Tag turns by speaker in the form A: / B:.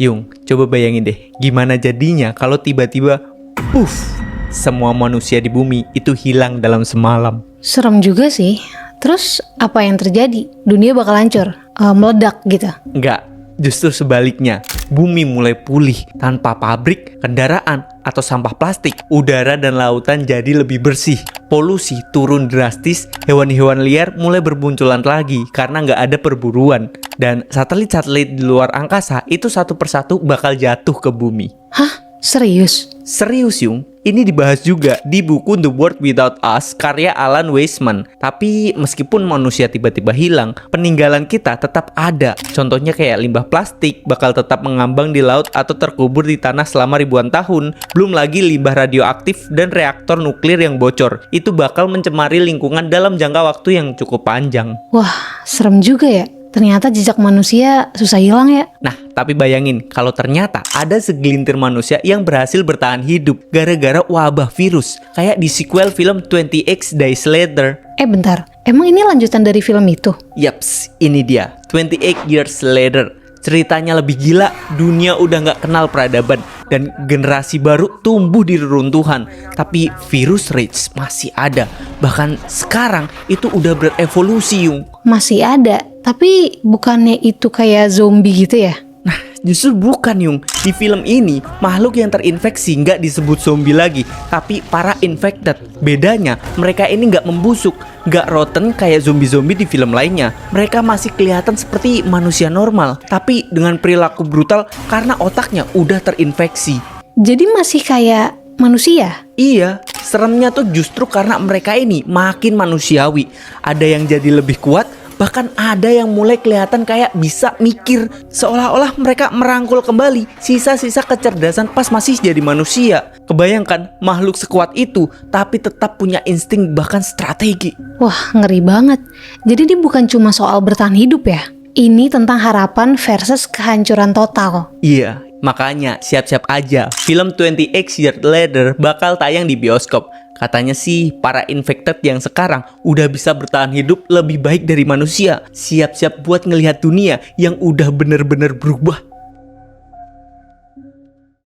A: Yung, coba bayangin deh, gimana jadinya kalau tiba-tiba, puff, semua manusia di bumi itu hilang dalam semalam.
B: Serem juga sih. Terus apa yang terjadi? Dunia bakal hancur, meledak gitu.
A: Enggak, justru sebaliknya. Bumi mulai pulih tanpa pabrik, kendaraan, atau sampah plastik. Udara dan lautan jadi lebih bersih. Polusi turun drastis, hewan-hewan liar mulai bermunculan lagi karena nggak ada perburuan. Dan satelit-satelit di luar angkasa itu satu persatu bakal jatuh ke bumi.
B: Hah? Serius?
A: Serius Yung, ini dibahas juga di buku The World Without Us karya Alan Weisman. Tapi meskipun manusia tiba-tiba hilang, peninggalan kita tetap ada. Contohnya kayak limbah plastik bakal tetap mengambang di laut atau terkubur di tanah selama ribuan tahun. Belum lagi limbah radioaktif dan reaktor nuklir yang bocor. Itu bakal mencemari lingkungan dalam jangka waktu yang cukup panjang.
B: Wah, serem juga ya. Ternyata jejak manusia susah hilang ya.
A: Nah, tapi bayangin kalau ternyata ada segelintir manusia yang berhasil bertahan hidup gara-gara wabah virus. Kayak di sequel film 20X Days Later.
B: Bentar, emang ini lanjutan dari film itu?
A: Yaps, ini dia, 28 Years Later. Ceritanya lebih gila, dunia udah gak kenal peradaban dan generasi baru tumbuh di reruntuhan. Tapi virus rage masih ada. Bahkan sekarang itu udah berevolusi, Yung.
B: Masih ada, tapi bukannya itu kayak zombie gitu ya?
A: Nah, justru bukan, Yung. Di film ini, makhluk yang terinfeksi nggak disebut zombie lagi, tapi para infected. Bedanya, mereka ini nggak membusuk, nggak rotten kayak zombie-zombie di film lainnya. Mereka masih kelihatan seperti manusia normal, tapi dengan perilaku brutal karena otaknya udah terinfeksi.
B: Jadi masih kayak manusia?
A: Iya, seremnya tuh justru karena mereka ini makin manusiawi. Ada yang jadi lebih kuat, bahkan ada yang mulai kelihatan kayak bisa mikir. Seolah-olah mereka merangkul kembali sisa-sisa kecerdasan pas masih jadi manusia. Kebayangkan makhluk sekuat itu tapi tetap punya insting bahkan strategi.
B: Wah, ngeri banget. Jadi ini bukan cuma soal bertahan hidup ya? Ini tentang harapan versus kehancuran total.
A: Iya, makanya siap-siap aja. Film 20X Years Later bakal tayang di bioskop. Katanya sih para infected yang sekarang udah bisa bertahan hidup lebih baik dari manusia. Siap-siap buat ngelihat dunia yang udah bener-bener berubah.